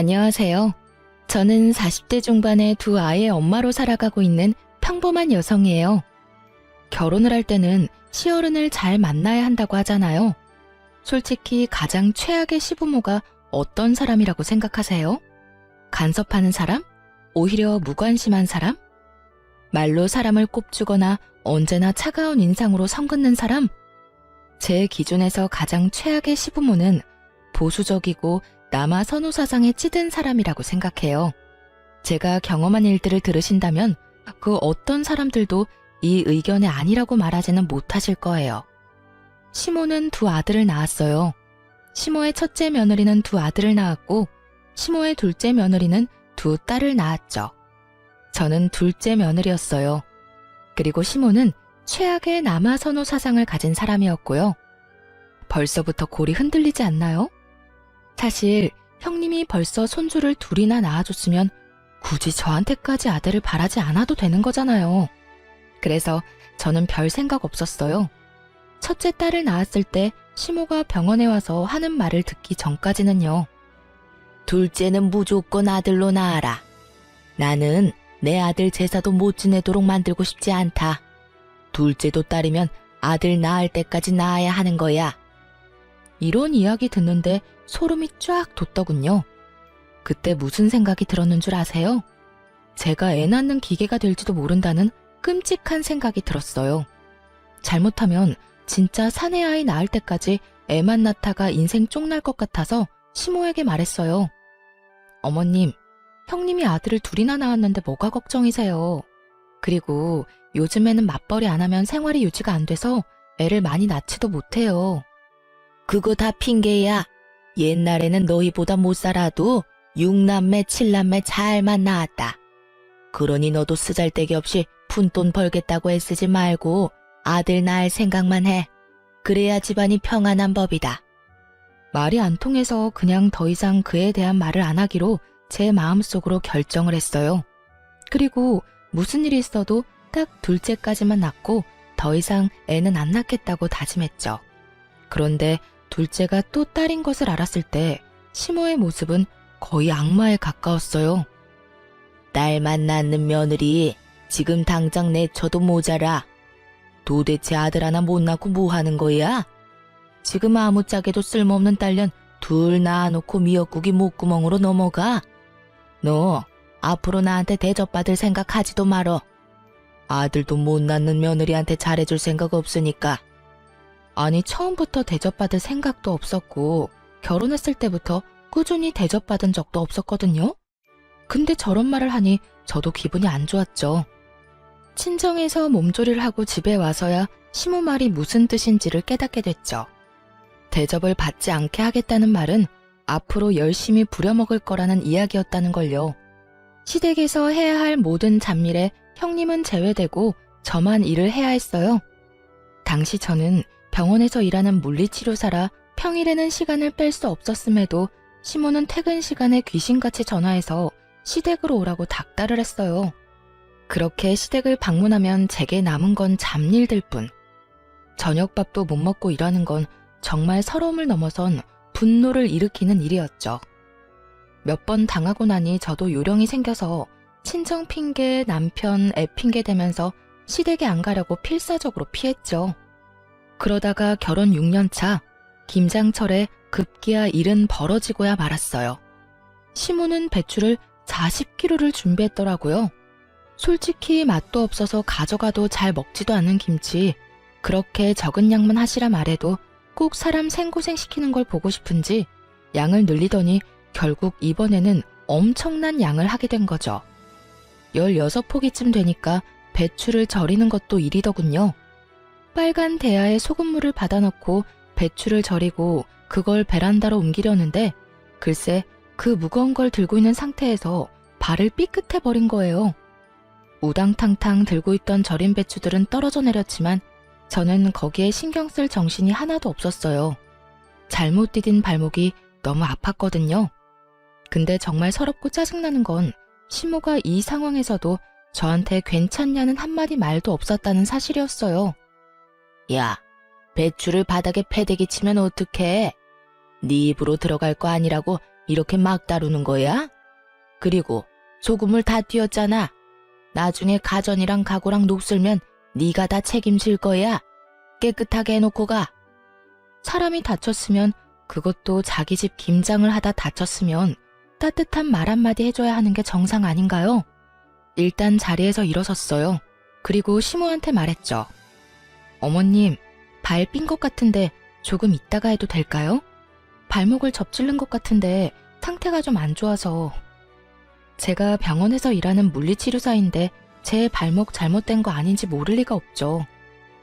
안녕하세요. 저는 40대 중반의 두 아이의 엄마로 살아가고 있는 평범한 여성이에요. 결혼을 할 때는 시어른을 잘 만나야 한다고 하잖아요. 솔직히 가장 최악의 시부모가 어떤 사람이라고 생각하세요? 간섭하는 사람? 오히려 무관심한 사람? 말로 사람을 꼽주거나 언제나 차가운 인상으로 성긋는 사람? 제 기준에서 가장 최악의 시부모는 보수적이고 남아 선호 사상에 찌든 사람이라고 생각해요. 제가 경험한 일들을 들으신다면 그 어떤 사람들도 이 의견이 아니라고 말하지는 못하실 거예요. 시모는 두 아들을 낳았어요. 시모의 첫째 며느리는 두 아들을 낳았고 시모의 둘째 며느리는 두 딸을 낳았죠. 저는 둘째 며느리였어요. 그리고 시모는 최악의 남아 선호 사상을 가진 사람이었고요. 벌써부터 골이 흔들리지 않나요? 사실 형님이 벌써 손주를 둘이나 낳아줬으면 굳이 저한테까지 아들을 바라지 않아도 되는 거잖아요. 그래서 저는 별 생각 없었어요. 첫째 딸을 낳았을 때 시모가 병원에 와서 하는 말을 듣기 전까지는요. 둘째는 무조건 아들로 낳아라. 나는 내 아들 제사도 못 지내도록 만들고 싶지 않다. 둘째도 딸이면 아들 낳을 때까지 낳아야 하는 거야. 이런 이야기 듣는데 소름이 쫙 돋더군요. 그때 무슨 생각이 들었는 줄 아세요? 제가 애 낳는 기계가 될지도 모른다는 끔찍한 생각이 들었어요. 잘못하면 진짜 사내 아이 낳을 때까지 애만 낳다가 인생 쪽날 것 같아서 시모에게 말했어요. 어머님, 형님이 아들을 둘이나 낳았는데 뭐가 걱정이세요? 그리고 요즘에는 맞벌이 안 하면 생활이 유지가 안 돼서 애를 많이 낳지도 못해요. 그거 다 핑계야. 옛날에는 너희보다 못 살아도 6남매, 7남매 잘만 낳았다. 그러니 너도 쓰잘데기 없이 푼돈 벌겠다고 애쓰지 말고 아들 낳을 생각만 해. 그래야 집안이 평안한 법이다. 말이 안 통해서 그냥 더 이상 그에 대한 말을 안 하기로 제 마음속으로 결정을 했어요. 그리고 무슨 일이 있어도 딱 둘째까지만 낳고 더 이상 애는 안 낳겠다고 다짐했죠. 그런데 둘째가 또 딸인 것을 알았을 때 시모의 모습은 거의 악마에 가까웠어요. 딸만 낳는 며느리 지금 당장 내쳐도 모자라. 도대체 아들 하나 못 낳고 뭐 하는 거야? 지금 아무짝에도 쓸모없는 딸년 둘 낳아놓고 미역국이 목구멍으로 넘어가. 너 앞으로 나한테 대접받을 생각하지도 말어. 아들도 못 낳는 며느리한테 잘해줄 생각 없으니까. 아니, 처음부터 대접받을 생각도 없었고 결혼했을 때부터 꾸준히 대접받은 적도 없었거든요. 근데 저런 말을 하니 저도 기분이 안 좋았죠. 친정에서 몸조리를 하고 집에 와서야 시모 말이 무슨 뜻인지를 깨닫게 됐죠. 대접을 받지 않게 하겠다는 말은 앞으로 열심히 부려먹을 거라는 이야기였다는 걸요. 시댁에서 해야 할 모든 잡일에 형님은 제외되고 저만 일을 해야 했어요. 당시 저는 병원에서 일하는 물리치료사라 평일에는 시간을 뺄 수 없었음에도 시모는 퇴근 시간에 귀신같이 전화해서 시댁으로 오라고 닥달을 했어요. 그렇게 시댁을 방문하면 제게 남은 건 잡일들 뿐. 저녁밥도 못 먹고 일하는 건 정말 서러움을 넘어선 분노를 일으키는 일이었죠. 몇 번 당하고 나니 저도 요령이 생겨서 친정 핑계, 남편, 애 핑계 대면서 시댁에 안 가려고 필사적으로 피했죠. 그러다가 결혼 6년 차 김장철에 급기야 일은 벌어지고야 말았어요. 시모는 배추를 40kg를 준비했더라고요. 솔직히 맛도 없어서 가져가도 잘 먹지도 않은 김치, 그렇게 적은 양만 하시라 말해도 꼭 사람 생고생시키는 걸 보고 싶은지 양을 늘리더니 결국 이번에는 엄청난 양을 하게 된 거죠. 16포기쯤 되니까 배추를 절이는 것도 일이더군요. 빨간 대야에 소금물을 받아넣고 배추를 절이고 그걸 베란다로 옮기려는데 글쎄 그 무거운 걸 들고 있는 상태에서 발을 삐끗해버린 거예요. 우당탕탕 들고 있던 절인 배추들은 떨어져 내렸지만 저는 거기에 신경 쓸 정신이 하나도 없었어요. 잘못 디딘 발목이 너무 아팠거든요. 근데 정말 서럽고 짜증나는 건 시모가 이 상황에서도 저한테 괜찮냐는 한마디 말도 없었다는 사실이었어요. 야, 배추를 바닥에 패대기 치면 어떡해? 네 입으로 들어갈 거 아니라고 이렇게 막 다루는 거야? 그리고 소금을 다 띄었잖아. 나중에 가전이랑 가구랑 녹슬면 네가 다 책임질 거야. 깨끗하게 해놓고 가. 사람이 다쳤으면, 그것도 자기 집 김장을 하다 다쳤으면 따뜻한 말 한마디 해줘야 하는 게 정상 아닌가요? 일단 자리에서 일어섰어요. 그리고 시모한테 말했죠. 어머님, 발 삔 것 같은데 조금 있다가 해도 될까요? 발목을 접질른 것 같은데 상태가 좀 안 좋아서. 제가 병원에서 일하는 물리치료사인데 제 발목 잘못된 거 아닌지 모를 리가 없죠.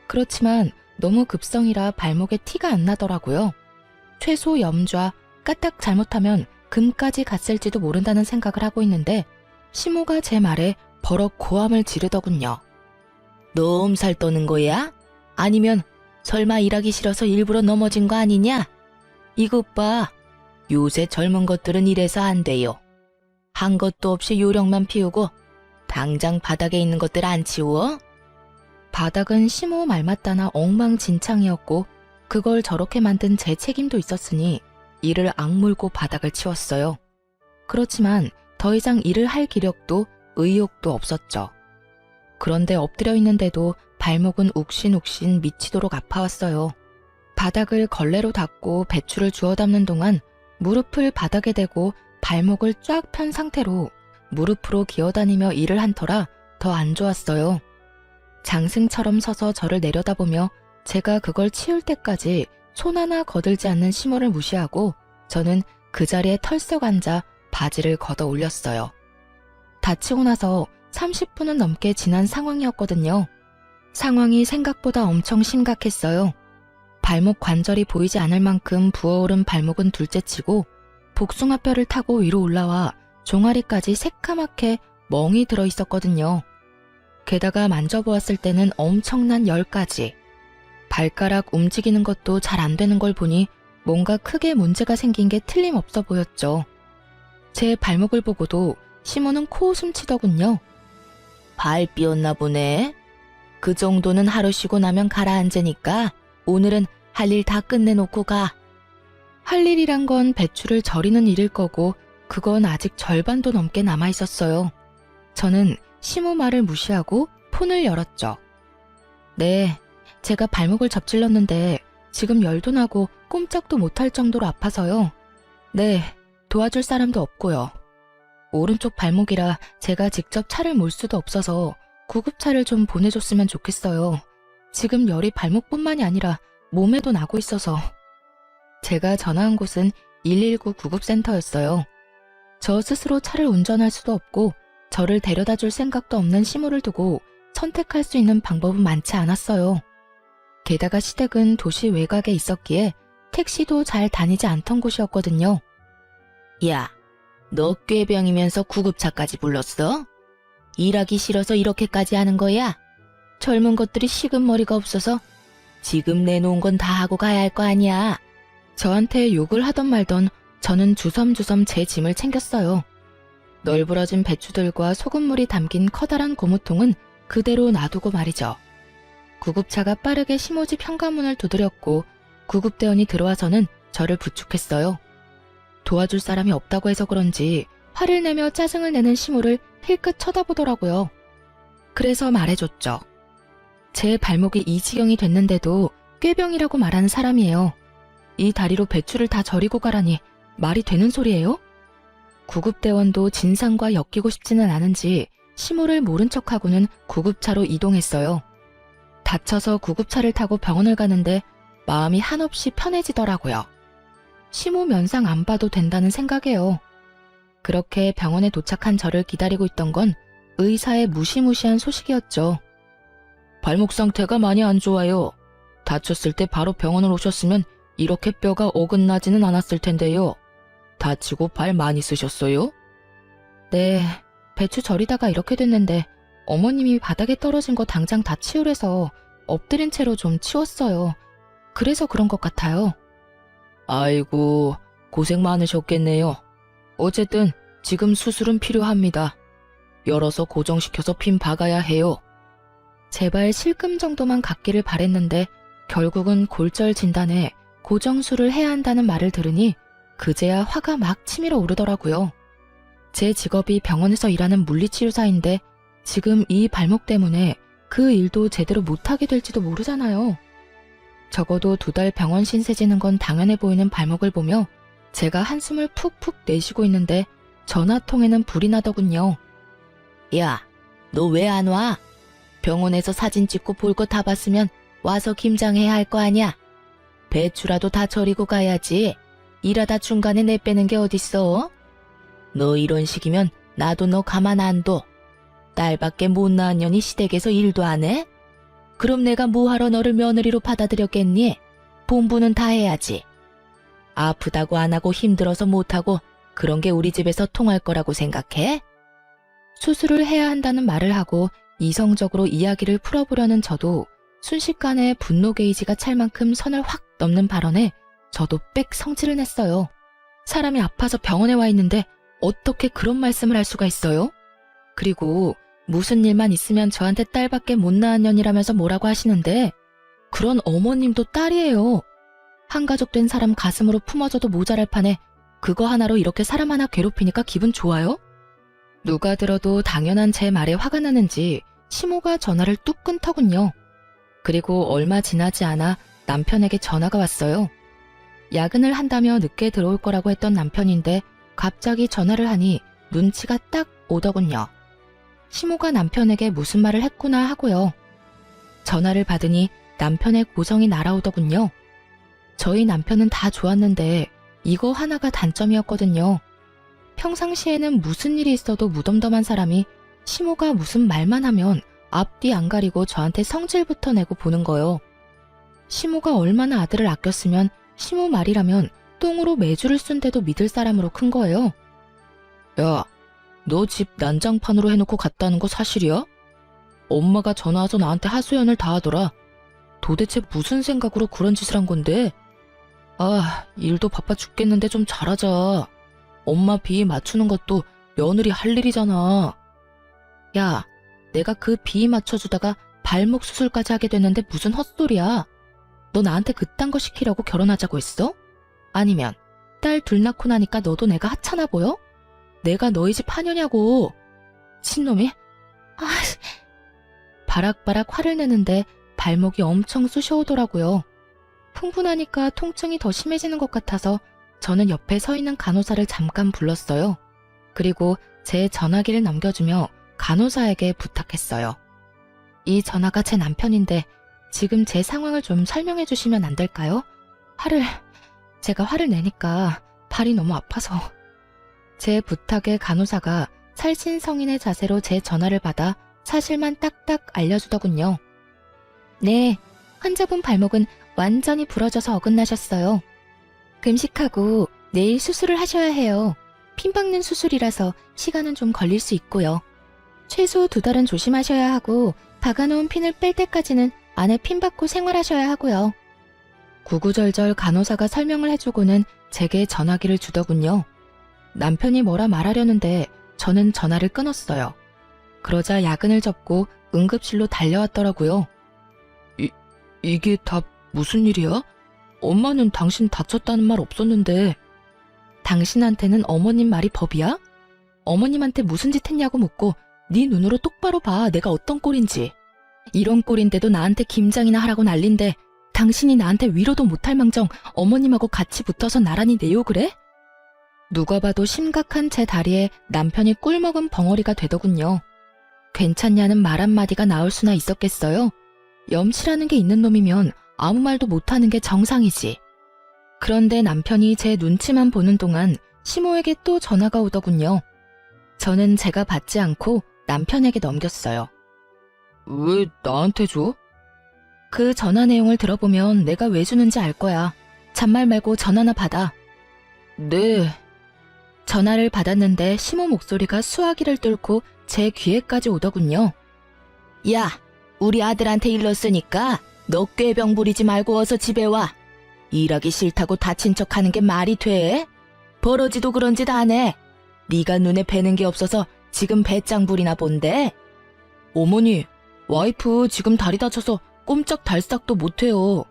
그렇지만 너무 급성이라 발목에 티가 안 나더라고요. 최소 염좌, 까딱 잘못하면 금까지 갔을지도 모른다는 생각을 하고 있는데 시모가 제 말에 버럭 고함을 지르더군요. 너 엄살 떠는 거야? 아니면 설마 일하기 싫어서 일부러 넘어진 거 아니냐? 이것 봐. 요새 젊은 것들은 이래서 안 돼요. 한 것도 없이 요령만 피우고 당장 바닥에 있는 것들 안 치워? 바닥은 시모 말 맞다나 엉망진창이었고 그걸 저렇게 만든 제 책임도 있었으니 이를 악물고 바닥을 치웠어요. 그렇지만 더 이상 일을 할 기력도 의욕도 없었죠. 그런데 엎드려 있는데도 발목은 욱신욱신 미치도록 아파왔어요. 바닥을 걸레로 닦고 배추를 주워 담는 동안 무릎을 바닥에 대고 발목을 쫙 편 상태로 무릎으로 기어다니며 일을 한 터라 더 안 좋았어요. 장승처럼 서서 저를 내려다보며 제가 그걸 치울 때까지 손 하나 거들지 않는 시모를 무시하고 저는 그 자리에 털썩 앉아 바지를 걷어 올렸어요. 다치고 나서 30분은 넘게 지난 상황이었거든요. 상황이 생각보다 엄청 심각했어요. 발목 관절이 보이지 않을 만큼 부어오른 발목은 둘째치고 복숭아뼈를 타고 위로 올라와 종아리까지 새까맣게 멍이 들어 있었거든요. 게다가 만져보았을 때는 엄청난 열까지. 발가락 움직이는 것도 잘 안 되는 걸 보니 뭔가 크게 문제가 생긴 게 틀림없어 보였죠. 제 발목을 보고도 시모는 코웃음 치더군요. 발 삐었나 보네. 그 정도는 하루 쉬고 나면 가라앉으니까 오늘은 할 일 다 끝내놓고 가. 할 일이란 건 배추를 절이는 일일 거고 그건 아직 절반도 넘게 남아있었어요. 저는 시모 말을 무시하고 폰을 열었죠. 네, 제가 발목을 접질렀는데 지금 열도 나고 꼼짝도 못할 정도로 아파서요. 네, 도와줄 사람도 없고요. 오른쪽 발목이라 제가 직접 차를 몰 수도 없어서 구급차를 좀 보내줬으면 좋겠어요. 지금 열이 발목뿐만이 아니라 몸에도 나고 있어서. 제가 전화한 곳은 119 구급센터였어요. 저 스스로 차를 운전할 수도 없고 저를 데려다 줄 생각도 없는 시모를 두고 선택할 수 있는 방법은 많지 않았어요. 게다가 시댁은 도시 외곽에 있었기에 택시도 잘 다니지 않던 곳이었거든요. 야, 너 꾀병이면서 구급차까지 불렀어? 일하기 싫어서 이렇게까지 하는 거야? 젊은 것들이 식은머리가 없어서 지금 내놓은 건 다 하고 가야 할 거 아니야. 저한테 욕을 하던 말던 저는 주섬주섬 제 짐을 챙겼어요. 널브러진 배추들과 소금물이 담긴 커다란 고무통은 그대로 놔두고 말이죠. 구급차가 빠르게 시모집 현관문을 두드렸고 구급대원이 들어와서는 저를 부축했어요. 도와줄 사람이 없다고 해서 그런지 화를 내며 짜증을 내는 시모를 힐끗 쳐다보더라고요. 그래서 말해줬죠. 제 발목이 이 지경이 됐는데도 꾀병이라고 말하는 사람이에요. 이 다리로 배추를 다 절이고 가라니 말이 되는 소리예요? 구급대원도 진상과 엮이고 싶지는 않은지 시모를 모른 척하고는 구급차로 이동했어요. 다쳐서 구급차를 타고 병원을 가는데 마음이 한없이 편해지더라고요. 시모 면상 안 봐도 된다는 생각이에요. 그렇게 병원에 도착한 저를 기다리고 있던 건 의사의 무시무시한 소식이었죠. 발목 상태가 많이 안 좋아요. 다쳤을 때 바로 병원을 오셨으면 이렇게 뼈가 어긋나지는 않았을 텐데요. 다치고 발 많이 쓰셨어요? 네, 배추 절이다가 이렇게 됐는데 어머님이 바닥에 떨어진 거 당장 다 치우래서 엎드린 채로 좀 치웠어요. 그래서 그런 것 같아요. 아이고, 고생 많으셨겠네요. 어쨌든 지금 수술은 필요합니다. 열어서 고정시켜서 핀 박아야 해요. 제발 실금 정도만 갖기를 바랬는데 결국은 골절 진단에 고정술을 해야 한다는 말을 들으니 그제야 화가 막 치밀어 오르더라고요. 제 직업이 병원에서 일하는 물리치료사인데 지금 이 발목 때문에 그 일도 제대로 못하게 될지도 모르잖아요. 적어도 2달 병원 신세 지는 건 당연해 보이는 발목을 보며 제가 한숨을 푹푹 내쉬고 있는데 전화통에는 불이 나더군요. 야, 너 왜 안 와? 병원에서 사진 찍고 볼 거 다 봤으면 와서 김장해야 할 거 아냐? 배추라도 다 절이고 가야지. 일하다 중간에 내빼는 게 어딨어? 너 이런 식이면 나도 너 가만 안 둬. 딸밖에 못 낳은 년이 시댁에서 일도 안 해? 그럼 내가 뭐하러 너를 며느리로 받아들였겠니? 본부는 다 해야지. 아프다고 안 하고 힘들어서 못하고 그런 게 우리 집에서 통할 거라고 생각해? 수술을 해야 한다는 말을 하고 이성적으로 이야기를 풀어보려는 저도 순식간에 분노 게이지가 찰 만큼 선을 확 넘는 발언에 저도 빽 성질을 냈어요. 사람이 아파서 병원에 와 있는데 어떻게 그런 말씀을 할 수가 있어요? 그리고 무슨 일만 있으면 저한테 딸밖에 못 낳은 년이라면서 뭐라고 하시는데 그런 어머님도 딸이에요. 한가족 된 사람 가슴으로 품어줘도 모자랄 판에 그거 하나로 이렇게 사람 하나 괴롭히니까 기분 좋아요? 누가 들어도 당연한 제 말에 화가 나는지 시모가 전화를 뚝 끊더군요. 그리고 얼마 지나지 않아 남편에게 전화가 왔어요. 야근을 한다며 늦게 들어올 거라고 했던 남편인데 갑자기 전화를 하니 눈치가 딱 오더군요. 시모가 남편에게 무슨 말을 했구나 하고요. 전화를 받으니 남편의 고성이 날아오더군요. 저희 남편은 다 좋았는데 이거 하나가 단점이었거든요. 평상시에는 무슨 일이 있어도 무덤덤한 사람이 시모가 무슨 말만 하면 앞뒤 안 가리고 저한테 성질부터 내고 보는 거요. 시모가 얼마나 아들을 아꼈으면 시모 말이라면 똥으로 매주를 쓴데도 믿을 사람으로 큰 거예요. 야, 너 집 난장판으로 해놓고 갔다는 거 사실이야? 엄마가 전화 와서 나한테 하소연을 다 하더라. 도대체 무슨 생각으로 그런 짓을 한 건데? 아, 일도 바빠 죽겠는데 좀 잘하자. 엄마 비위 맞추는 것도 며느리 할 일이잖아. 야, 내가 그 비위 맞춰주다가 발목 수술까지 하게 됐는데 무슨 헛소리야. 너 나한테 그딴 거 시키려고 결혼하자고 했어? 아니면 딸 둘 낳고 나니까 너도 내가 하찮아 보여? 내가 너희 집 하녀냐고. 친놈이? 아, 바락바락 화를 내는데 발목이 엄청 쑤셔오더라고요. 흥분하니까 통증이 더 심해지는 것 같아서 저는 옆에 서 있는 간호사를 잠깐 불렀어요. 그리고 제 전화기를 넘겨주며 간호사에게 부탁했어요. 이 전화가 제 남편인데 지금 제 상황을 좀 설명해 주시면 안 될까요? 제가 화를 내니까 발이 너무 아파서. 제 부탁에 간호사가 살신성인의 자세로 제 전화를 받아 사실만 딱딱 알려주더군요. 네, 환자분 발목은 완전히 부러져서 어긋나셨어요. 금식하고 내일 수술을 하셔야 해요. 핀 박는 수술이라서 시간은 좀 걸릴 수 있고요. 최소 2달은 조심하셔야 하고 박아놓은 핀을 뺄 때까지는 안에 핀 받고 생활하셔야 하고요. 구구절절 간호사가 설명을 해주고는 제게 전화기를 주더군요. 남편이 뭐라 말하려는데 저는 전화를 끊었어요. 그러자 야근을 접고 응급실로 달려왔더라고요. 이게 다 무슨 일이야? 엄마는 당신 다쳤다는 말 없었는데. 당신한테는 어머님 말이 법이야? 어머님한테 무슨 짓 했냐고 묻고 네 눈으로 똑바로 봐, 내가 어떤 꼴인지. 이런 꼴인데도 나한테 김장이나 하라고 난린데 당신이 나한테 위로도 못할 망정 어머님하고 같이 붙어서 나란히 내 욕을 해? 누가 봐도 심각한 제 다리에 남편이 꿀먹은 벙어리가 되더군요. 괜찮냐는 말 한마디가 나올 수나 있었겠어요? 염치라는 게 있는 놈이면 아무 말도 못하는 게 정상이지. 그런데 남편이 제 눈치만 보는 동안 시모에게 또 전화가 오더군요. 저는 제가 받지 않고 남편에게 넘겼어요. 왜 나한테 줘? 그 전화 내용을 들어보면 내가 왜 주는지 알 거야. 잔말 말고 전화나 받아. 네. 전화를 받았는데 시모 목소리가 수화기를 뚫고 제 귀에까지 오더군요. 야, 우리 아들한테 일렀으니까 너 꾀병 부리지 말고 어서 집에 와. 일하기 싫다고 다친 척하는 게 말이 돼? 버러지도 그런 짓 안 해. 네가 눈에 뵈는 게 없어서 지금 배짱 부리나 본데? 어머니, 와이프 지금 다리 다쳐서 꼼짝달싹도 못해요.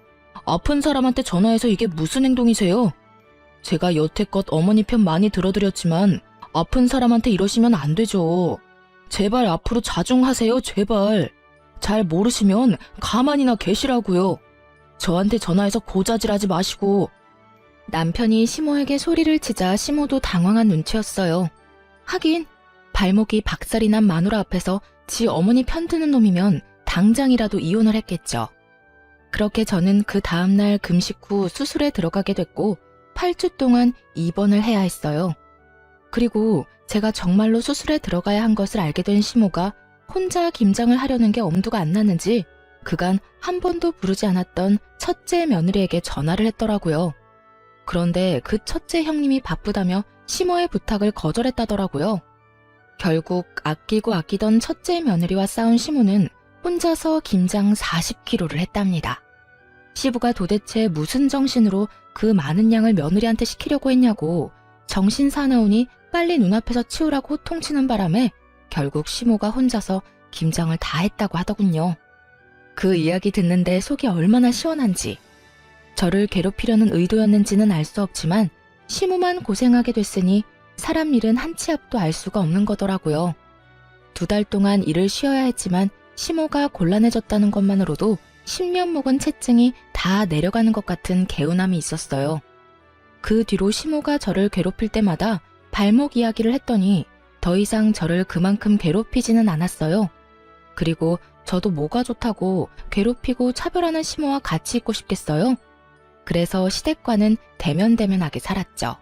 아픈 사람한테 전화해서 이게 무슨 행동이세요? 제가 여태껏 어머니 편 많이 들어드렸지만 아픈 사람한테 이러시면 안 되죠. 제발 앞으로 자중하세요, 제발. 잘 모르시면 가만히나 계시라고요. 저한테 전화해서 고자질하지 마시고. 남편이 시모에게 소리를 치자 시모도 당황한 눈치였어요. 하긴 발목이 박살이 난 마누라 앞에서 지 어머니 편드는 놈이면 당장이라도 이혼을 했겠죠. 그렇게 저는 그 다음날 금식 후 수술에 들어가게 됐고 8주 동안 입원을 해야 했어요. 그리고 제가 정말로 수술에 들어가야 한 것을 알게 된 시모가 혼자 김장을 하려는 게 엄두가 안 났는지 그간 한 번도 부르지 않았던 첫째 며느리에게 전화를 했더라고요. 그런데 그 첫째 형님이 바쁘다며 시모의 부탁을 거절했다더라고요. 결국 아끼고 아끼던 첫째 며느리와 싸운 시모는 혼자서 김장 40kg를 했답니다. 시부가 도대체 무슨 정신으로 그 많은 양을 며느리한테 시키려고 했냐고 정신 사나우니 빨리 눈앞에서 치우라고 호통치는 바람에 결국 시모가 혼자서 김장을 다 했다고 하더군요. 그 이야기 듣는데 속이 얼마나 시원한지. 저를 괴롭히려는 의도였는지는 알 수 없지만 시모만 고생하게 됐으니 사람 일은 한 치 앞도 알 수가 없는 거더라고요. 2달 동안 일을 쉬어야 했지만 시모가 곤란해졌다는 것만으로도 10년 묵은 체증이 다 내려가는 것 같은 개운함이 있었어요. 그 뒤로 시모가 저를 괴롭힐 때마다 발목 이야기를 했더니 더 이상 저를 그만큼 괴롭히지는 않았어요. 그리고 저도 뭐가 좋다고 괴롭히고 차별하는 시모와 같이 있고 싶겠어요? 그래서 시댁과는 대면대면하게 살았죠.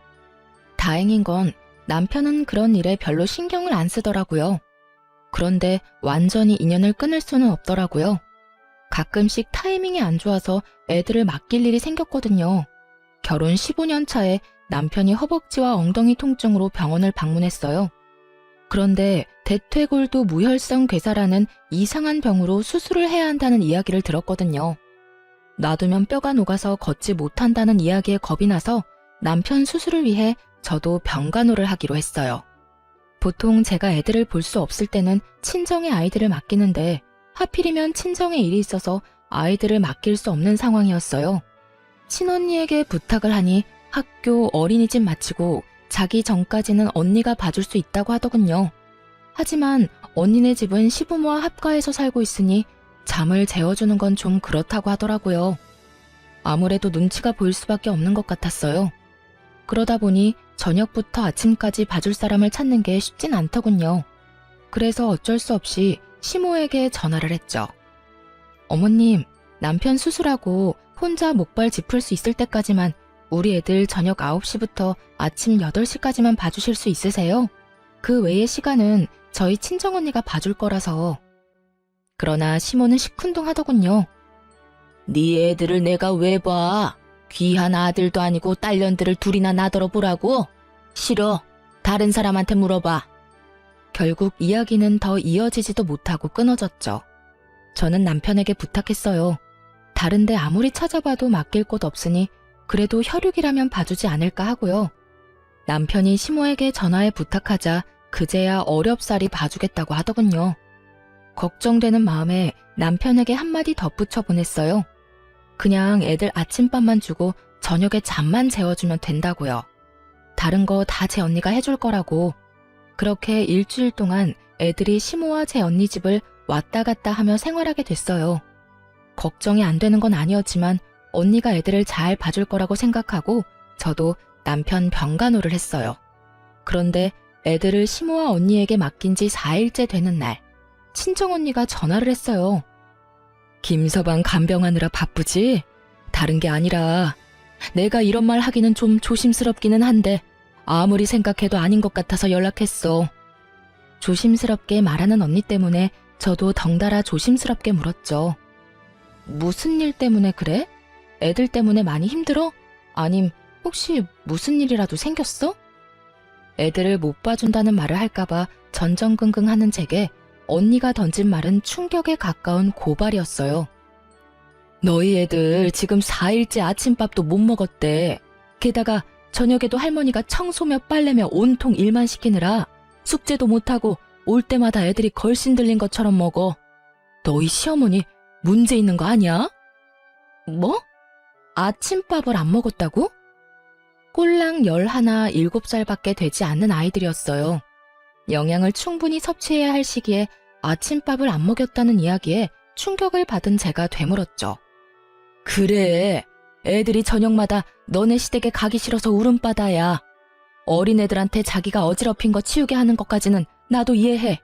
다행인 건 남편은 그런 일에 별로 신경을 안 쓰더라고요. 그런데 완전히 인연을 끊을 수는 없더라고요. 가끔씩 타이밍이 안 좋아서 애들을 맡길 일이 생겼거든요. 결혼 15년 차에 남편이 허벅지와 엉덩이 통증으로 병원을 방문했어요. 그런데 대퇴골두 무혈성 괴사라는 이상한 병으로 수술을 해야 한다는 이야기를 들었거든요. 놔두면 뼈가 녹아서 걷지 못한다는 이야기에 겁이 나서 남편 수술을 위해 저도 병간호를 하기로 했어요. 보통 제가 애들을 볼 수 없을 때는 친정의 아이들을 맡기는데 하필이면 친정에 일이 있어서 아이들을 맡길 수 없는 상황이었어요. 친언니에게 부탁을 하니 학교 어린이집 마치고 자기 전까지는 언니가 봐줄 수 있다고 하더군요. 하지만 언니네 집은 시부모와 합가해서 살고 있으니 잠을 재워주는 건 좀 그렇다고 하더라고요. 아무래도 눈치가 보일 수밖에 없는 것 같았어요. 그러다 보니 저녁부터 아침까지 봐줄 사람을 찾는 게 쉽진 않더군요. 그래서 어쩔 수 없이 시모에게 전화를 했죠. 어머님, 남편 수술하고 혼자 목발 짚을 수 있을 때까지만 우리 애들 저녁 9시부터 아침 8시까지만 봐주실 수 있으세요? 그 외의 시간은 저희 친정언니가 봐줄 거라서. 그러나 시모는 시큰둥하더군요. 네 애들을 내가 왜 봐? 귀한 아들도 아니고 딸년들을 둘이나 나더러 보라고? 싫어. 다른 사람한테 물어봐. 결국 이야기는 더 이어지지도 못하고 끊어졌죠. 저는 남편에게 부탁했어요. 다른데 아무리 찾아봐도 맡길 곳 없으니 그래도 혈육이라면 봐주지 않을까 하고요. 남편이 시모에게 전화해 부탁하자 그제야 어렵사리 봐주겠다고 하더군요. 걱정되는 마음에 남편에게 한마디 덧붙여 보냈어요. 그냥 애들 아침밥만 주고 저녁에 잠만 재워주면 된다고요. 다른 거 다 제 언니가 해줄 거라고. 그렇게 일주일 동안 애들이 시모와 제 언니 집을 왔다 갔다 하며 생활하게 됐어요. 걱정이 안 되는 건 아니었지만 언니가 애들을 잘 봐줄 거라고 생각하고 저도 남편 병간호를 했어요. 그런데 애들을 시모와 언니에게 맡긴 지 4일째 되는 날 친정언니가 전화를 했어요. 김서방 간병하느라 바쁘지? 다른 게 아니라 내가 이런 말 하기는 좀 조심스럽기는 한데 아무리 생각해도 아닌 것 같아서 연락했어. 조심스럽게 말하는 언니 때문에 저도 덩달아 조심스럽게 물었죠. 무슨 일 때문에 그래? 애들 때문에 많이 힘들어? 아님 혹시 무슨 일이라도 생겼어? 애들을 못 봐준다는 말을 할까봐 전전긍긍하는 제게 언니가 던진 말은 충격에 가까운 고발이었어요. 너희 애들 지금 4일째 아침밥도 못 먹었대. 게다가 저녁에도 할머니가 청소며 빨래며 온통 일만 시키느라 숙제도 못하고 올 때마다 애들이 걸신 들린 것처럼 먹어. 너희 시어머니 문제 있는 거 아니야? 뭐? 아침밥을 안 먹었다고? 꼴랑 11, 7살밖에 되지 않는 아이들이었어요. 영양을 충분히 섭취해야 할 시기에 아침밥을 안 먹였다는 이야기에 충격을 받은 제가 되물었죠. 그래, 애들이 저녁마다 너네 시댁에 가기 싫어서 울음바다야. 어린애들한테 자기가 어지럽힌 거 치우게 하는 것까지는 나도 이해해.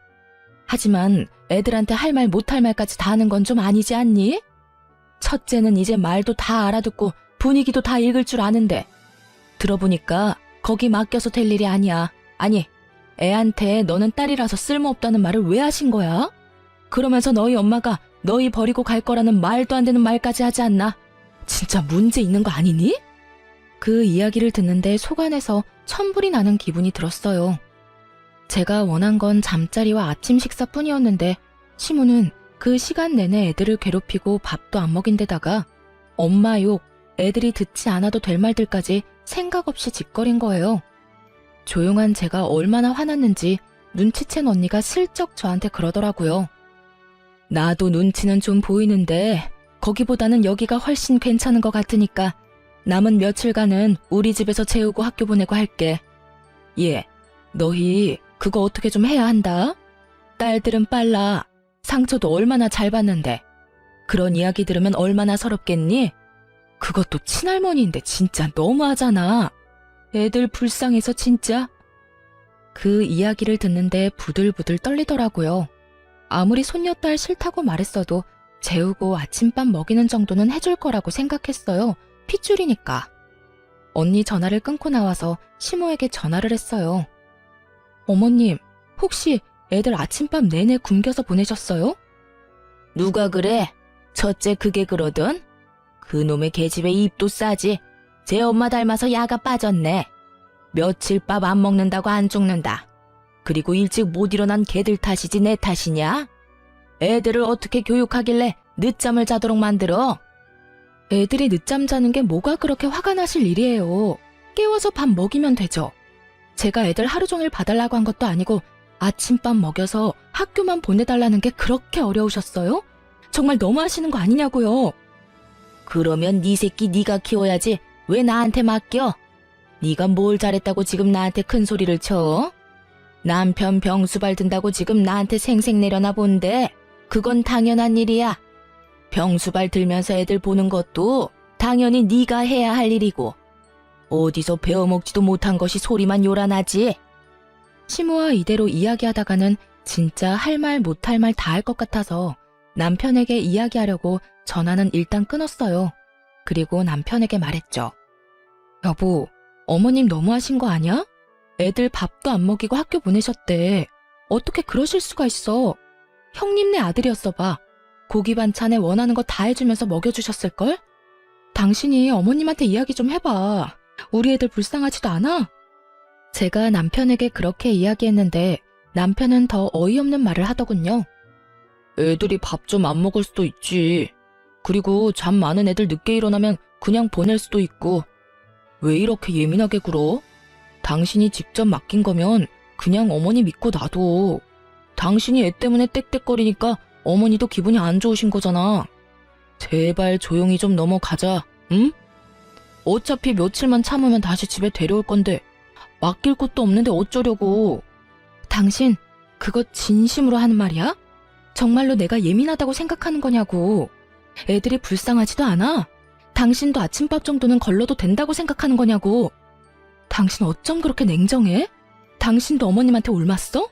하지만 애들한테 할 말 못할 말까지 다 하는 건 좀 아니지 않니? 첫째는 이제 말도 다 알아듣고 분위기도 다 읽을 줄 아는데 들어보니까 거기 맡겨서 될 일이 아니야. 아니, 애한테 너는 딸이라서 쓸모없다는 말을 왜 하신 거야? 그러면서 너희 엄마가 너희 버리고 갈 거라는 말도 안 되는 말까지 하지 않나? 진짜 문제 있는 거 아니니? 그 이야기를 듣는데 속 안에서 천불이 나는 기분이 들었어요. 제가 원한 건 잠자리와 아침 식사뿐이었는데 시모는 그 시간 내내 애들을 괴롭히고 밥도 안 먹인 데다가 엄마 욕, 애들이 듣지 않아도 될 말들까지 생각 없이 짓거린 거예요. 조용한 제가 얼마나 화났는지 눈치챈 언니가 슬쩍 저한테 그러더라고요. 나도 눈치는 좀 보이는데 거기보다는 여기가 훨씬 괜찮은 것 같으니까 남은 며칠간은 우리 집에서 재우고 학교 보내고 할게. 예, 너희 그거 어떻게 좀 해야 한다. 딸들은 빨라. 상처도 얼마나 잘 받는데. 그런 이야기 들으면 얼마나 서럽겠니? 그것도 친할머니인데 진짜 너무하잖아. 애들 불쌍해서 진짜. 그 이야기를 듣는데 부들부들 떨리더라고요. 아무리 손녀딸 싫다고 말했어도 재우고 아침밥 먹이는 정도는 해줄 거라고 생각했어요. 핏줄이니까. 언니 전화를 끊고 나와서 시모에게 전화를 했어요. 어머님, 혹시 애들 아침밥 내내 굶겨서 보내셨어요? 누가 그래? 첫째 그게 그러든? 그놈의 계집애 입도 싸지. 제 엄마 닮아서 야가 빠졌네. 며칠 밥 안 먹는다고 안 죽는다. 그리고 일찍 못 일어난 걔들 탓이지 내 탓이냐? 애들을 어떻게 교육하길래 늦잠을 자도록 만들어? 애들이 늦잠 자는 게 뭐가 그렇게 화가 나실 일이에요. 깨워서 밥 먹이면 되죠. 제가 애들 하루 종일 봐달라고 한 것도 아니고 아침밥 먹여서 학교만 보내달라는 게 그렇게 어려우셨어요? 정말 너무하시는 거 아니냐고요. 그러면 네 새끼 네가 키워야지 왜 나한테 맡겨? 네가 뭘 잘했다고 지금 나한테 큰 소리를 쳐? 남편 병수발 든다고 지금 나한테 생색 내려나 본데 그건 당연한 일이야. 병수발 들면서 애들 보는 것도 당연히 네가 해야 할 일이고 어디서 배워먹지도 못한 것이 소리만 요란하지. 시모와 이대로 이야기하다가는 진짜 할 말 못할 말 다 할 것 같아서 남편에게 이야기하려고 전화는 일단 끊었어요. 그리고 남편에게 말했죠. 여보, 어머님 너무하신 거 아니야? 애들 밥도 안 먹이고 학교 보내셨대. 어떻게 그러실 수가 있어. 형님네 아들이었어 봐. 고기 반찬에 원하는 거 다 해주면서 먹여주셨을걸? 당신이 어머님한테 이야기 좀 해봐. 우리 애들 불쌍하지도 않아? 제가 남편에게 그렇게 이야기했는데 남편은 더 어이없는 말을 하더군요. 애들이 밥 좀 안 먹을 수도 있지. 그리고 잠 많은 애들 늦게 일어나면 그냥 보낼 수도 있고. 왜 이렇게 예민하게 굴어? 당신이 직접 맡긴 거면 그냥 어머니 믿고 놔둬. 당신이 애 때문에 떽떽거리니까 어머니도 기분이 안 좋으신 거잖아. 제발 조용히 좀 넘어가자, 응? 어차피 며칠만 참으면 다시 집에 데려올 건데 맡길 곳도 없는데 어쩌려고. 당신 그거 진심으로 하는 말이야? 정말로 내가 예민하다고 생각하는 거냐고. 애들이 불쌍하지도 않아? 당신도 아침밥 정도는 걸러도 된다고 생각하는 거냐고. 당신 어쩜 그렇게 냉정해? 당신도 어머님한테 옮았어?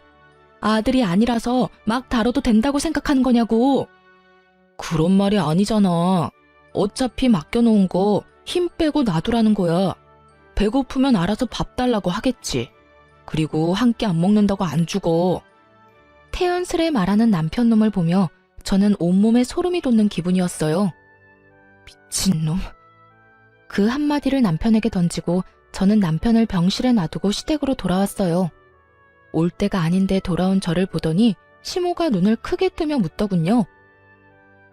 아들이 아니라서 막 다뤄도 된다고 생각하는 거냐고. 그런 말이 아니잖아. 어차피 맡겨놓은 거 힘 빼고 놔두라는 거야. 배고프면 알아서 밥 달라고 하겠지. 그리고 한 끼 안 먹는다고 안 죽어. 태연스레 말하는 남편놈을 보며 저는 온몸에 소름이 돋는 기분이었어요. 미친놈. 그 한마디를 남편에게 던지고 저는 남편을 병실에 놔두고 시댁으로 돌아왔어요. 올 때가 아닌데 돌아온 저를 보더니 시모가 눈을 크게 뜨며 묻더군요.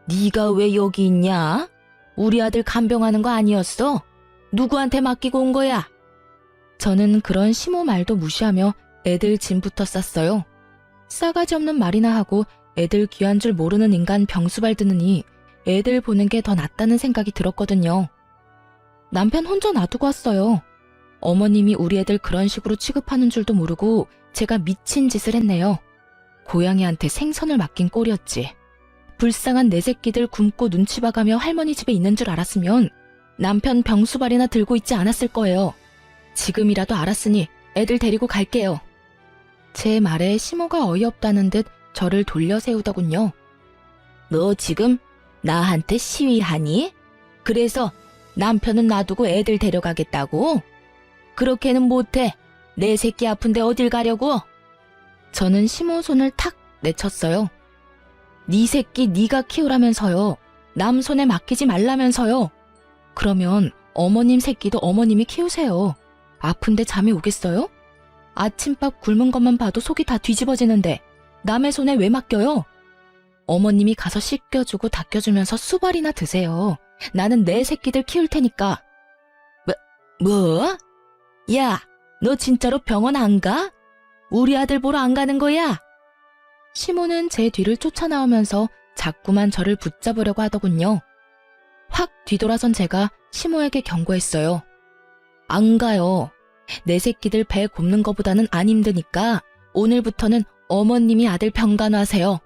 네가 왜 여기 있냐? 우리 아들 간병하는 거 아니었어? 누구한테 맡기고 온 거야? 저는 그런 시모 말도 무시하며 애들 짐부터 쌌어요. 싸가지 없는 말이나 하고 애들 귀한 줄 모르는 인간 병수발 드느니 애들 보는 게 더 낫다는 생각이 들었거든요. 남편 혼자 놔두고 왔어요. 어머님이 우리 애들 그런 식으로 취급하는 줄도 모르고 제가 미친 짓을 했네요. 고양이한테 생선을 맡긴 꼴이었지. 불쌍한 내 새끼들 굶고 눈치 봐가며 할머니 집에 있는 줄 알았으면 남편 병수발이나 들고 있지 않았을 거예요. 지금이라도 알았으니 애들 데리고 갈게요. 제 말에 시모가 어이없다는 듯 저를 돌려 세우더군요. 너 지금 나한테 시위하니? 그래서 남편은 놔두고 애들 데려가겠다고? 그렇게는 못해. 내 새끼 아픈데 어딜 가려고? 저는 시모 손을 탁 내쳤어요. 네 새끼 네가 키우라면서요. 남 손에 맡기지 말라면서요. 그러면 어머님 새끼도 어머님이 키우세요. 아픈데 잠이 오겠어요? 아침밥 굶은 것만 봐도 속이 다 뒤집어지는데 남의 손에 왜 맡겨요? 어머님이 가서 씻겨주고 닦여주면서 수발이나 드세요. 나는 내 새끼들 키울 테니까. 뭐? 야, 너 진짜로 병원 안 가? 우리 아들 보러 안 가는 거야? 시모는 제 뒤를 쫓아나오면서 자꾸만 저를 붙잡으려고 하더군요. 확 뒤돌아선 제가 시모에게 경고했어요. 안 가요. 내 새끼들 배 곱는 거보다는 안 힘드니까 오늘부터는 어머님이 아들 병간호하세요.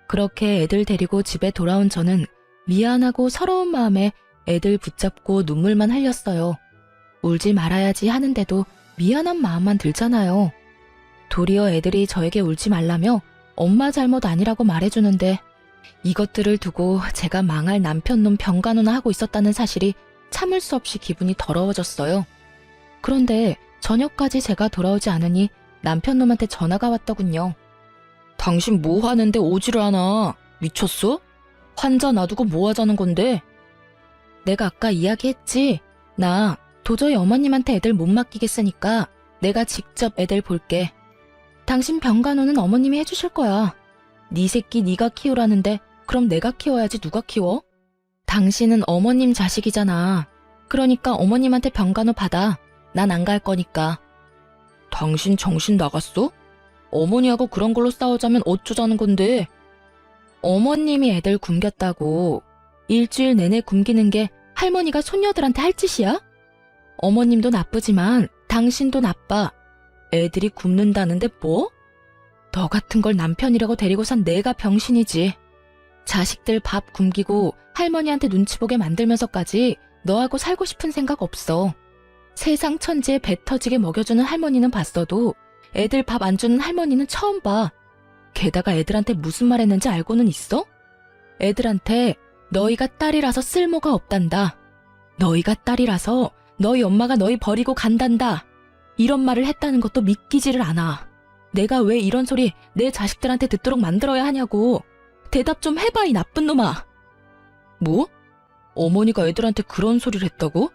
그렇게 애들 데리고 집에 돌아온 저는 미안하고 서러운 마음에 애들 붙잡고 눈물만 흘렸어요. 울지 말아야지 하는데도 미안한 마음만 들잖아요. 도리어 애들이 저에게 울지 말라며 엄마 잘못 아니라고 말해주는데 이것들을 두고 제가 망할 남편놈 병간호나 하고 있었다는 사실이 참을 수 없이 기분이 더러워졌어요. 그런데 저녁까지 제가 돌아오지 않으니 남편놈한테 전화가 왔더군요. 당신 뭐 하는데 오지를 않아? 미쳤어? 환자 놔두고 뭐 하자는 건데? 내가 아까 이야기했지. 나 도저히 어머님한테 애들 못 맡기겠으니까 내가 직접 애들 볼게. 당신 병간호는 어머님이 해주실 거야. 네 새끼 네가 키우라는데 그럼 내가 키워야지 누가 키워? 당신은 어머님 자식이잖아. 그러니까 어머님한테 병간호 받아. 난 안 갈 거니까. 당신 정신 나갔어? 어머니하고 그런 걸로 싸우자면 어쩌자는 건데. 어머님이 애들 굶겼다고 일주일 내내 굶기는 게 할머니가 손녀들한테 할 짓이야? 어머님도 나쁘지만 당신도 나빠. 애들이 굶는다는데 뭐? 너 같은 걸 남편이라고 데리고 산 내가 병신이지. 자식들 밥 굶기고 할머니한테 눈치 보게 만들면서까지 너하고 살고 싶은 생각 없어. 세상 천지에 배 터지게 먹여주는 할머니는 봤어도 애들 밥 안 주는 할머니는 처음 봐. 게다가 애들한테 무슨 말 했는지 알고는 있어? 애들한테 너희가 딸이라서 쓸모가 없단다. 너희가 딸이라서 너희 엄마가 너희 버리고 간단다. 이런 말을 했다는 것도 믿기지를 않아. 내가 왜 이런 소리 내 자식들한테 듣도록 만들어야 하냐고. 대답 좀 해봐, 이 나쁜 놈아. 뭐? 어머니가 애들한테 그런 소리를 했다고?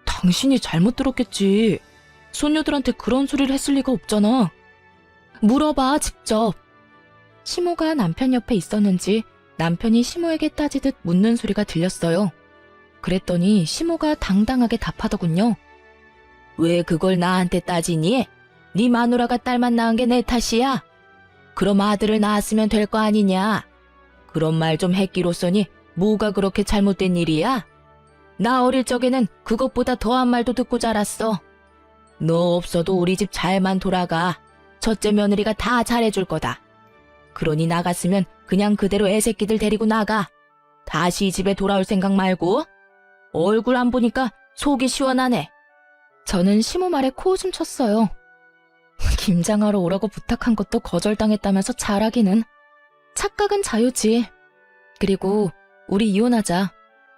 당신이 잘못 들었겠지. 손녀들한테 그런 소리를 했을 리가 없잖아. 물어봐, 직접. 시모가 남편 옆에 있었는지 남편이 시모에게 따지듯 묻는 소리가 들렸어요. 그랬더니 시모가 당당하게 답하더군요. 왜 그걸 나한테 따지니? 네 마누라가 딸만 낳은 게 내 탓이야? 그럼 아들을 낳았으면 될 거 아니냐? 그런 말 좀 했기로써니 뭐가 그렇게 잘못된 일이야? 나 어릴 적에는 그것보다 더한 말도 듣고 자랐어. 너 없어도 우리 집 잘만 돌아가. 첫째 며느리가 다 잘해줄 거다. 그러니 나갔으면 그냥 그대로 애새끼들 데리고 나가. 다시 이 집에 돌아올 생각 말고. 얼굴 안 보니까 속이 시원하네. 저는 시모 말에 코웃음 쳤어요. 김장하러 오라고 부탁한 것도 거절당했다면서 잘하기는. 착각은 자유지. 그리고 우리 이혼하자.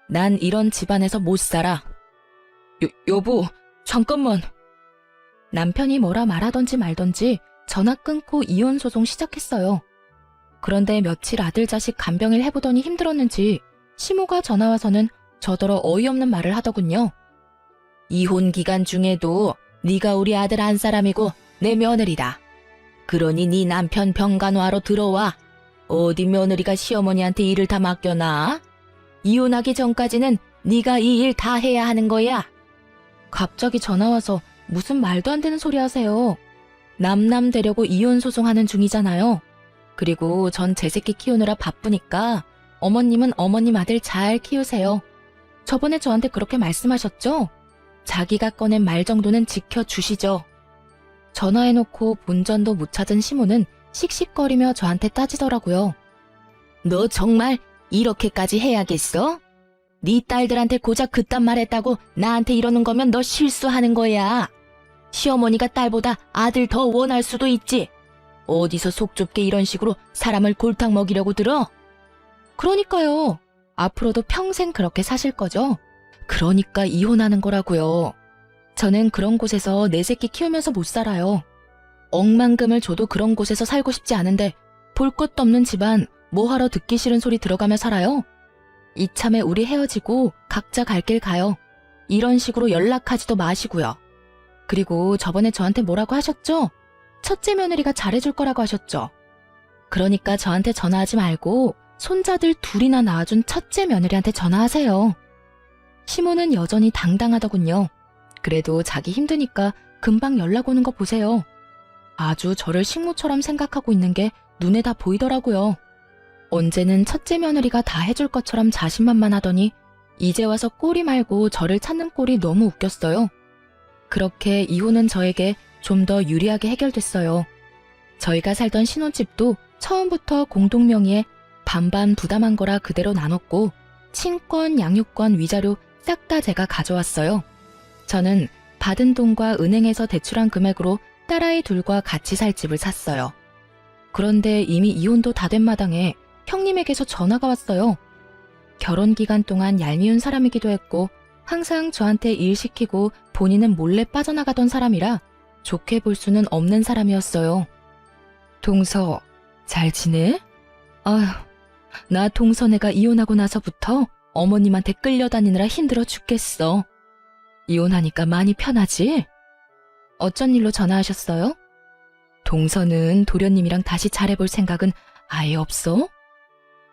난 이런 집안에서 못 살아. 여보, 잠깐만. 남편이 뭐라 말하던지 말던지 전화 끊고 이혼 소송 시작했어요. 그런데 며칠 아들 자식 간병일 해보더니 힘들었는지 시모가 전화와서는 저더러 어이없는 말을 하더군요. 이혼 기간 중에도 네가 우리 아들 안 사람이고 내 며느리다. 그러니 네 남편 병간호하러 들어와. 어디 며느리가 시어머니한테 일을 다 맡겨놔? 이혼하기 전까지는 네가 이 일 다 해야 하는 거야. 갑자기 전화와서 무슨 말도 안 되는 소리 하세요. 남남 되려고 이혼 소송하는 중이잖아요. 그리고 전 제 새끼 키우느라 바쁘니까 어머님은 어머님 아들 잘 키우세요. 저번에 저한테 그렇게 말씀하셨죠? 자기가 꺼낸 말 정도는 지켜주시죠. 전화해놓고 본전도 못 찾은 시모는 씩씩거리며 저한테 따지더라고요. 너 정말 이렇게까지 해야겠어? 네 딸들한테 고작 그딴 말 했다고 나한테 이러는 거면 너 실수하는 거야. 시어머니가 딸보다 아들 더 원할 수도 있지. 어디서 속 좁게 이런 식으로 사람을 골탕 먹이려고 들어? 그러니까요. 앞으로도 평생 그렇게 사실 거죠? 그러니까 이혼하는 거라고요. 저는 그런 곳에서 내 새끼 키우면서 못 살아요. 억만금을 줘도 그런 곳에서 살고 싶지 않은데 볼 것도 없는 집안 뭐하러 듣기 싫은 소리 들어가며 살아요? 이참에 우리 헤어지고 각자 갈 길 가요. 이런 식으로 연락하지도 마시고요. 그리고 저번에 저한테 뭐라고 하셨죠? 첫째 며느리가 잘해줄 거라고 하셨죠? 그러니까 저한테 전화하지 말고 손자들 둘이나 낳아준 첫째 며느리한테 전화하세요. 시모는 여전히 당당하더군요. 그래도 자기 힘드니까 금방 연락 오는 거 보세요. 아주 저를 식모처럼 생각하고 있는 게 눈에 다 보이더라고요. 언제는 첫째 며느리가 다 해줄 것처럼 자신만만하더니 이제 와서 꼬리 말고 저를 찾는 꼴이 너무 웃겼어요. 그렇게 이혼은 저에게 좀 더 유리하게 해결됐어요. 저희가 살던 신혼집도 처음부터 공동 명의의 반반 부담한 거라 그대로 나눴고 친권, 양육권, 위자료 싹 다 제가 가져왔어요. 저는 받은 돈과 은행에서 대출한 금액으로 딸아이 둘과 같이 살 집을 샀어요. 그런데 이미 이혼도 다 된 마당에 형님에게서 전화가 왔어요. 결혼 기간 동안 얄미운 사람이기도 했고 항상 저한테 일 시키고 본인은 몰래 빠져나가던 사람이라 좋게 볼 수는 없는 사람이었어요. 동서, 잘 지내? 아휴, 나 동서네가 이혼하고 나서부터 어머님한테 끌려다니느라 힘들어 죽겠어. 이혼하니까 많이 편하지? 어쩐 일로 전화하셨어요? 동서는 도련님이랑 다시 잘해볼 생각은 아예 없어?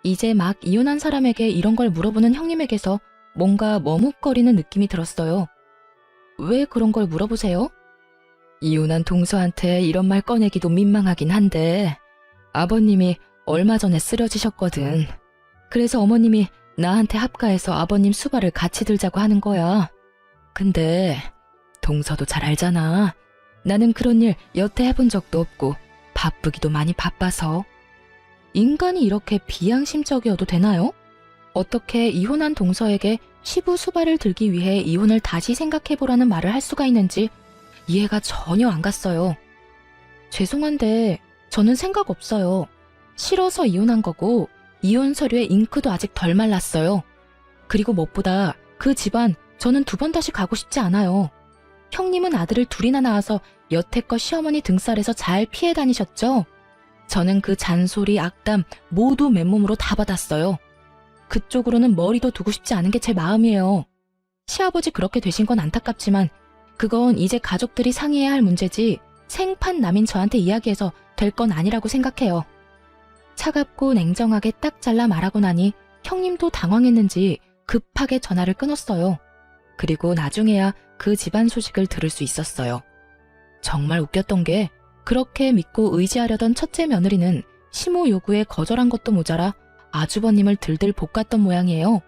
이제 막 이혼한 사람에게 이런 걸 물어보는 형님에게서 뭔가 머뭇거리는 느낌이 들었어요. 왜 그런 걸 물어보세요? 이혼한 동서한테 이런 말 꺼내기도 민망하긴 한데 아버님이 얼마 전에 쓰러지셨거든. 그래서 어머님이 나한테 합가해서 아버님 수발을 같이 들자고 하는 거야. 근데 동서도 잘 알잖아. 나는 그런 일 여태 해본 적도 없고 바쁘기도 많이 바빠서. 인간이 이렇게 비양심적이어도 되나요? 어떻게 이혼한 동서에게 시부 수발을 들기 위해 이혼을 다시 생각해보라는 말을 할 수가 있는지 이해가 전혀 안 갔어요. 죄송한데 저는 생각 없어요. 싫어서 이혼한 거고 이혼 서류에 잉크도 아직 덜 말랐어요. 그리고 무엇보다 그 집안 저는 두 번 다시 가고 싶지 않아요. 형님은 아들을 둘이나 낳아서 여태껏 시어머니 등살에서 잘 피해 다니셨죠? 저는 그 잔소리, 악담 모두 맨몸으로 다 받았어요. 그쪽으로는 머리도 두고 싶지 않은 게 제 마음이에요. 시아버지 그렇게 되신 건 안타깝지만 그건 이제 가족들이 상의해야 할 문제지 생판 남인 저한테 이야기해서 될 건 아니라고 생각해요. 차갑고 냉정하게 딱 잘라 말하고 나니 형님도 당황했는지 급하게 전화를 끊었어요. 그리고 나중에야 그 집안 소식을 들을 수 있었어요. 정말 웃겼던 게 그렇게 믿고 의지하려던 첫째 며느리는 시모 요구에 거절한 것도 모자라 아주버님을 들들 볶았던 모양이에요.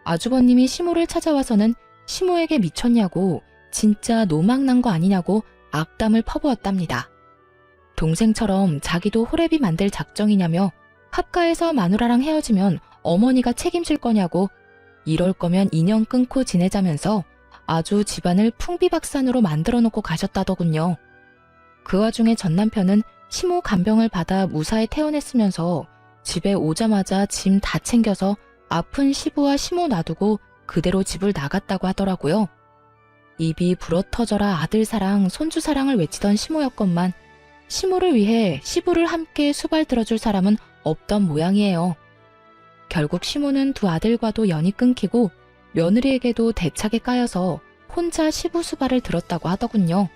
아주버님이 시모를 찾아와서는 시모에게 미쳤냐고 진짜 노망난 거 아니냐고 악담을 퍼부었답니다. 동생처럼 자기도 호래비 만들 작정이냐며 합가에서 마누라랑 헤어지면 어머니가 책임질 거냐고 이럴 거면 인연 끊고 지내자면서 아주 집안을 풍비박산으로 만들어 놓고 가셨다더군요. 그 와중에 전 남편은 시모 간병을 받아 무사히 퇴원했으면서 집에 오자마자 짐 다 챙겨서 아픈 시부와 시모 놔두고 그대로 집을 나갔다고 하더라고요. 입이 불어터져라 아들 사랑, 손주 사랑을 외치던 시모였건만 시모를 위해 시부를 함께 수발 들어줄 사람은 없던 모양이에요. 결국 시모는 두 아들과도 연이 끊기고 며느리에게도 대차게 까여서 혼자 시부 수발을 들었다고 하더군요.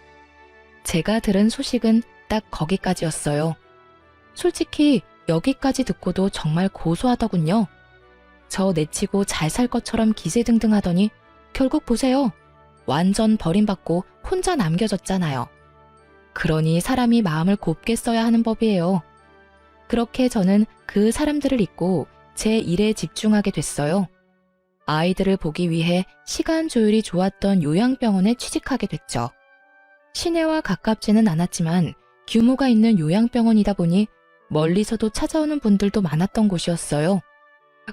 제가 들은 소식은 딱 거기까지였어요. 솔직히 여기까지 듣고도 정말 고소하더군요. 저 내치고 잘 살 것처럼 기세등등하더니 결국 보세요. 완전 버림받고 혼자 남겨졌잖아요. 그러니 사람이 마음을 곱게 써야 하는 법이에요. 그렇게 저는 그 사람들을 잊고 제 일에 집중하게 됐어요. 아이들을 보기 위해 시간 조율이 좋았던 요양병원에 취직하게 됐죠. 시내와 가깝지는 않았지만 규모가 있는 요양병원이다 보니 멀리서도 찾아오는 분들도 많았던 곳이었어요.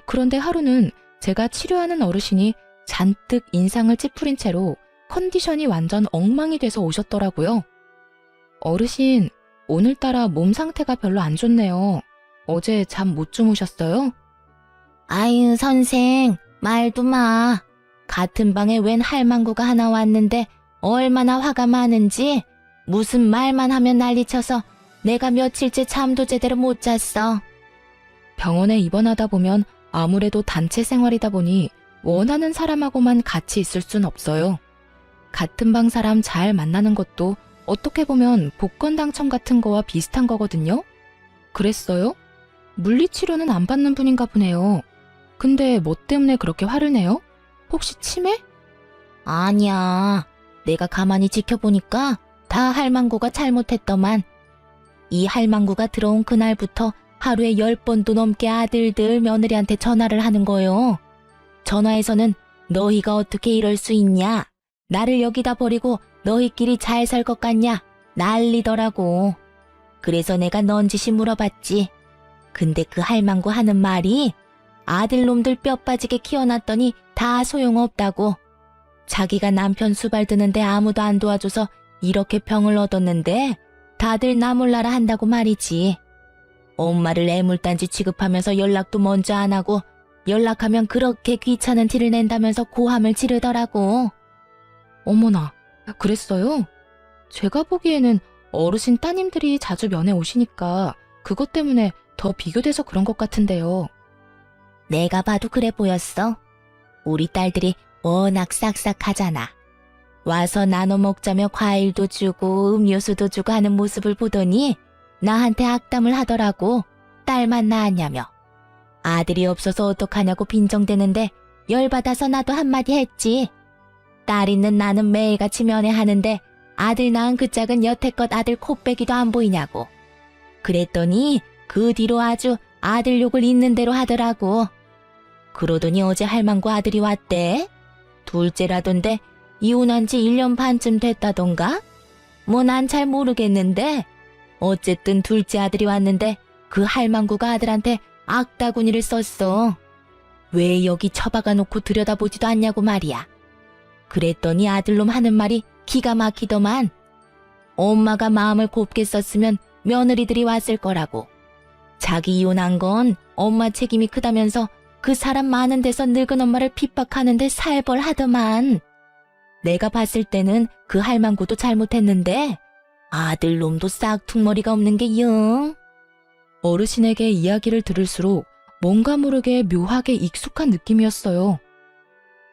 그런데 하루는 제가 치료하는 어르신이 잔뜩 인상을 찌푸린 채로 컨디션이 완전 엉망이 돼서 오셨더라고요. 어르신, 오늘따라 몸 상태가 별로 안 좋네요. 어제 잠 못 주무셨어요? 아유, 선생, 말도 마. 같은 방에 웬 할망구가 하나 왔는데 얼마나 화가 많은지 무슨 말만 하면 난리쳐서 내가 며칠째 잠도 제대로 못 잤어. 병원에 입원하다 보면 아무래도 단체 생활이다 보니 원하는 사람하고만 같이 있을 순 없어요. 같은 방 사람 잘 만나는 것도 어떻게 보면 복권 당첨 같은 거와 비슷한 거거든요. 그랬어요? 물리치료는 안 받는 분인가 보네요. 근데 뭐 때문에 그렇게 화를 내요? 혹시 치매? 아니야. 내가 가만히 지켜보니까 다 할망구가 잘못했더만. 이 할망구가 들어온 그날부터 하루에 10번도 넘게 아들들 며느리한테 전화를 하는 거요. 전화에서는 너희가 어떻게 이럴 수 있냐? 나를 여기다 버리고 너희끼리 잘 살 것 같냐? 난리더라고. 그래서 내가 넌지시 물어봤지. 근데 그 할망구 하는 말이 아들놈들 뼈 빠지게 키워놨더니 다 소용없다고. 자기가 남편 수발 드는데 아무도 안 도와줘서 이렇게 병을 얻었는데 다들 나 몰라라 한다고 말이지. 엄마를 애물단지 취급하면서 연락도 먼저 안 하고 연락하면 그렇게 귀찮은 티를 낸다면서 고함을 지르더라고. 어머나, 그랬어요? 제가 보기에는 어르신 따님들이 자주 면회 오시니까 그것 때문에 더 비교돼서 그런 것 같은데요. 내가 봐도 그래 보였어. 우리 딸들이 워낙 싹싹하잖아. 와서 나눠 먹자며 과일도 주고 음료수도 주고 하는 모습을 보더니 나한테 악담을 하더라고. 딸만 낳았냐며. 아들이 없어서 어떡하냐고 빈정대는데 열받아서 나도 한마디 했지. 딸 있는 나는 매일같이 면회하는데 아들 낳은 그 짝은 여태껏 아들 코빼기도 안 보이냐고. 그랬더니 그 뒤로 아주 아들 욕을 있는 대로 하더라고. 그러더니 어제 할망구 아들이 왔대. 둘째라던데 이혼한 지 1년 반쯤 됐다던가? 뭐 난 잘 모르겠는데 어쨌든 둘째 아들이 왔는데 그 할망구가 아들한테 악다구니를 썼어. 왜 여기 처박아 놓고 들여다보지도 않냐고 말이야. 그랬더니 아들놈 하는 말이 기가 막히더만. 엄마가 마음을 곱게 썼으면 며느리들이 왔을 거라고. 자기 이혼한 건 엄마 책임이 크다면서 그 사람 많은 데서 늙은 엄마를 핍박하는데 살벌하더만. 내가 봤을 때는 그 할망구도 잘못했는데 아들놈도 싹퉁머리가 없는 게 영. 어르신에게 이야기를 들을수록 뭔가 모르게 묘하게 익숙한 느낌이었어요.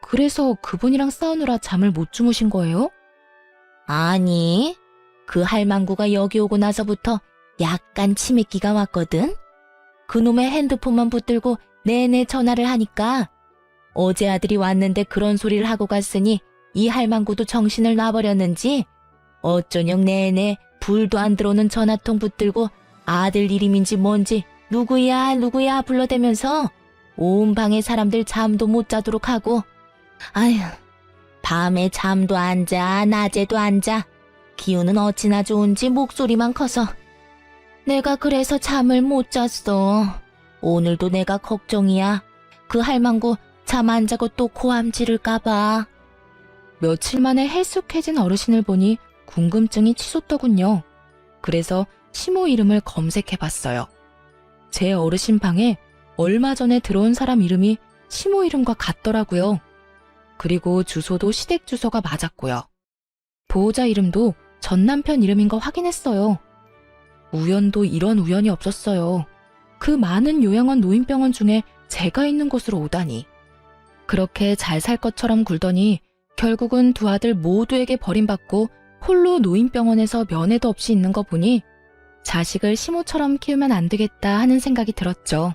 그래서 그분이랑 싸우느라 잠을 못 주무신 거예요? 아니, 그 할망구가 여기 오고 나서부터 약간 치매기가 왔거든. 그놈의 핸드폰만 붙들고 내내 전화를 하니까 어제 아들이 왔는데 그런 소리를 하고 갔으니 이 할망구도 정신을 놔버렸는지 어쩌녁 내내 불도 안 들어오는 전화통 붙들고 아들 이름인지 뭔지 누구야 누구야 불러대면서 온 방의 사람들 잠도 못 자도록 하고. 아휴, 밤에 잠도 안 자, 낮에도 안 자. 기운은 어찌나 좋은지 목소리만 커서. 내가 그래서 잠을 못 잤어. 오늘도 내가 걱정이야. 그 할망구 잠 안 자고 또 고함 지를까봐. 며칠 만에 헬쑥해진 어르신을 보니 궁금증이 치솟더군요. 그래서 시모 이름을 검색해봤어요. 제 어르신 방에 얼마 전에 들어온 사람 이름이 시모 이름과 같더라고요. 그리고 주소도 시댁 주소가 맞았고요. 보호자 이름도 전 남편 이름인 거 확인했어요. 우연도 이런 우연이 없었어요. 그 많은 요양원 노인병원 중에 제가 있는 곳으로 오다니. 그렇게 잘 살 것처럼 굴더니 결국은 두 아들 모두에게 버림받고 홀로 노인병원에서 면회도 없이 있는 거 보니 자식을 시모처럼 키우면 안 되겠다 하는 생각이 들었죠.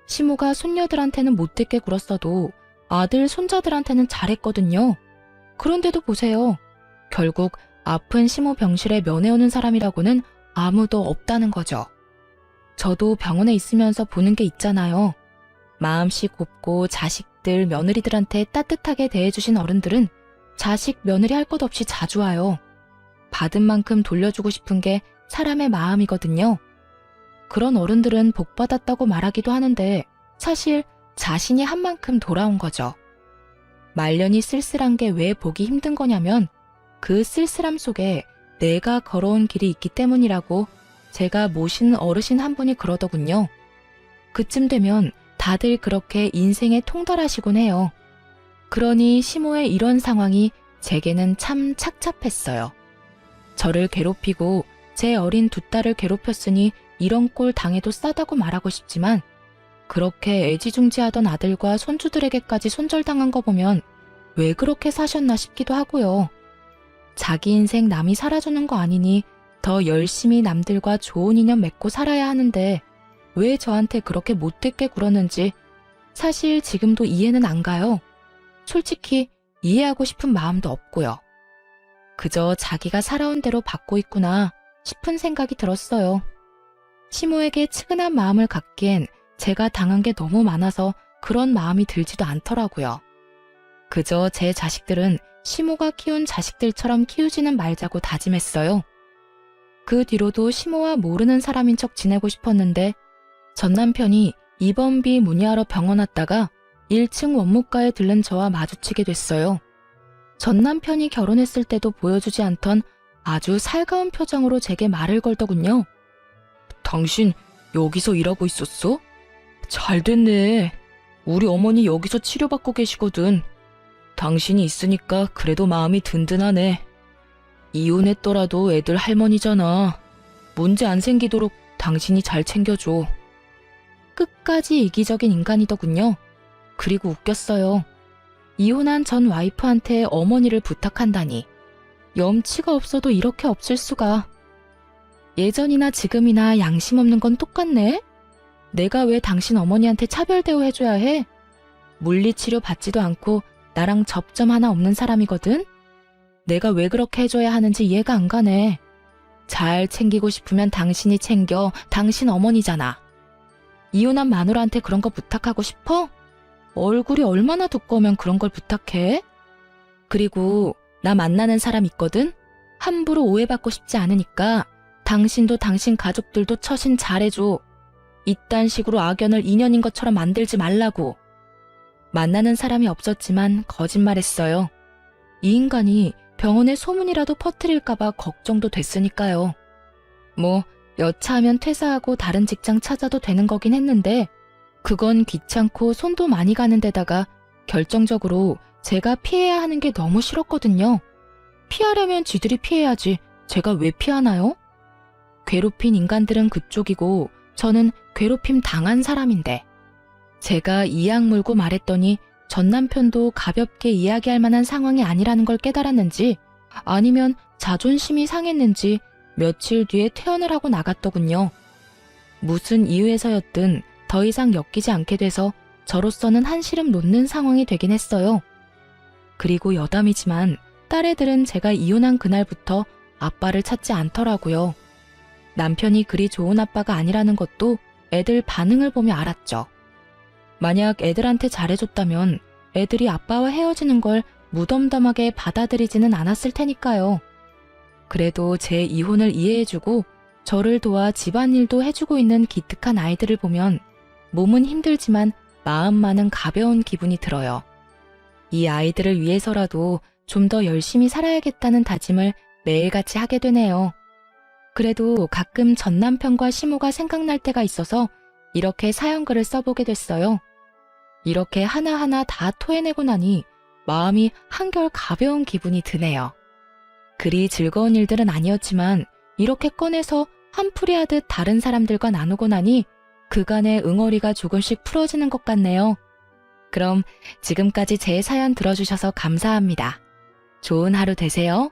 시모가 손녀들한테는 못되게 굴었어도 아들, 손자들한테는 잘했거든요. 그런데도 보세요. 결국 아픈 시모 병실에 면회 오는 사람이라고는 아무도 없다는 거죠. 저도 병원에 있으면서 보는 게 있잖아요. 마음씨 곱고 자식 자식들, 며느리들한테 따뜻하게 대해주신 어른들은 자식, 며느리 할 것 없이 자주 와요. 받은 만큼 돌려주고 싶은 게 사람의 마음이거든요. 그런 어른들은 복 받았다고 말하기도 하는데 사실 자신이 한 만큼 돌아온 거죠. 말년이 쓸쓸한 게 왜 보기 힘든 거냐면 그 쓸쓸함 속에 내가 걸어온 길이 있기 때문이라고 제가 모시는 어르신 한 분이 그러더군요. 그쯤 되면 다들 그렇게 인생에 통달하시곤 해요. 그러니 시모의 이런 상황이 제게는 참 착잡했어요. 저를 괴롭히고 제 어린 두 딸을 괴롭혔으니 이런 꼴 당해도 싸다고 말하고 싶지만 그렇게 애지중지하던 아들과 손주들에게까지 손절당한 거 보면 왜 그렇게 사셨나 싶기도 하고요. 자기 인생 남이 살아주는 거 아니니 더 열심히 남들과 좋은 인연 맺고 살아야 하는데 왜 저한테 그렇게 못되게 굴었는지 사실 지금도 이해는 안 가요. 솔직히 이해하고 싶은 마음도 없고요. 그저 자기가 살아온 대로 받고 있구나 싶은 생각이 들었어요. 시모에게 측은한 마음을 갖기엔 제가 당한 게 너무 많아서 그런 마음이 들지도 않더라고요. 그저 제 자식들은 시모가 키운 자식들처럼 키우지는 말자고 다짐했어요. 그 뒤로도 시모와 모르는 사람인 척 지내고 싶었는데 전 남편이 입원비 문의하러 병원 왔다가 1층 원무과에 들른 저와 마주치게 됐어요. 전 남편이 결혼했을 때도 보여주지 않던 아주 살가운 표정으로 제게 말을 걸더군요. 당신 여기서 일하고 있었어? 잘 됐네. 우리 어머니 여기서 치료받고 계시거든. 당신이 있으니까 그래도 마음이 든든하네. 이혼했더라도 애들 할머니잖아. 문제 안 생기도록 당신이 잘 챙겨줘. 끝까지 이기적인 인간이더군요. 그리고 웃겼어요. 이혼한 전 와이프한테 어머니를 부탁한다니. 염치가 없어도 이렇게 없을 수가. 예전이나 지금이나 양심 없는 건 똑같네? 내가 왜 당신 어머니한테 차별 대우해줘야 해? 물리치료 받지도 않고 나랑 접점 하나 없는 사람이거든? 내가 왜 그렇게 해줘야 하는지 이해가 안 가네. 잘 챙기고 싶으면 당신이 챙겨. 당신 어머니잖아. 이혼한 마누라한테 그런 거 부탁하고 싶어? 얼굴이 얼마나 두꺼우면 그런 걸 부탁해? 그리고 나 만나는 사람 있거든? 함부로 오해받고 싶지 않으니까 당신도 당신 가족들도 처신 잘해줘. 이딴 식으로 악연을 인연인 것처럼 만들지 말라고. 만나는 사람이 없었지만 거짓말했어요. 이 인간이 병원에 소문이라도 퍼뜨릴까봐 걱정도 됐으니까요. 뭐 여차하면 퇴사하고 다른 직장 찾아도 되는 거긴 했는데 그건 귀찮고 손도 많이 가는 데다가 결정적으로 제가 피해야 하는 게 너무 싫었거든요. 피하려면 지들이 피해야지 제가 왜 피하나요? 괴롭힌 인간들은 그쪽이고 저는 괴롭힘 당한 사람인데 제가 이악 물고 말했더니 전 남편도 가볍게 이야기할 만한 상황이 아니라는 걸 깨달았는지 아니면 자존심이 상했는지 며칠 뒤에 퇴원을 하고 나갔더군요. 무슨 이유에서였든 더 이상 엮이지 않게 돼서 저로서는 한시름 놓는 상황이 되긴 했어요. 그리고 여담이지만 딸애들은 제가 이혼한 그날부터 아빠를 찾지 않더라고요. 남편이 그리 좋은 아빠가 아니라는 것도 애들 반응을 보며 알았죠. 만약 애들한테 잘해줬다면 애들이 아빠와 헤어지는 걸 무덤덤하게 받아들이지는 않았을 테니까요. 그래도 제 이혼을 이해해주고 저를 도와 집안일도 해주고 있는 기특한 아이들을 보면 몸은 힘들지만 마음만은 가벼운 기분이 들어요. 이 아이들을 위해서라도 좀 더 열심히 살아야겠다는 다짐을 매일같이 하게 되네요. 그래도 가끔 전 남편과 시모가 생각날 때가 있어서 이렇게 사연글을 써보게 됐어요. 이렇게 하나하나 다 토해내고 나니 마음이 한결 가벼운 기분이 드네요. 그리 즐거운 일들은 아니었지만 이렇게 꺼내서 한풀이 하듯 다른 사람들과 나누고 나니 그간의 응어리가 조금씩 풀어지는 것 같네요. 그럼 지금까지 제 사연 들어주셔서 감사합니다. 좋은 하루 되세요.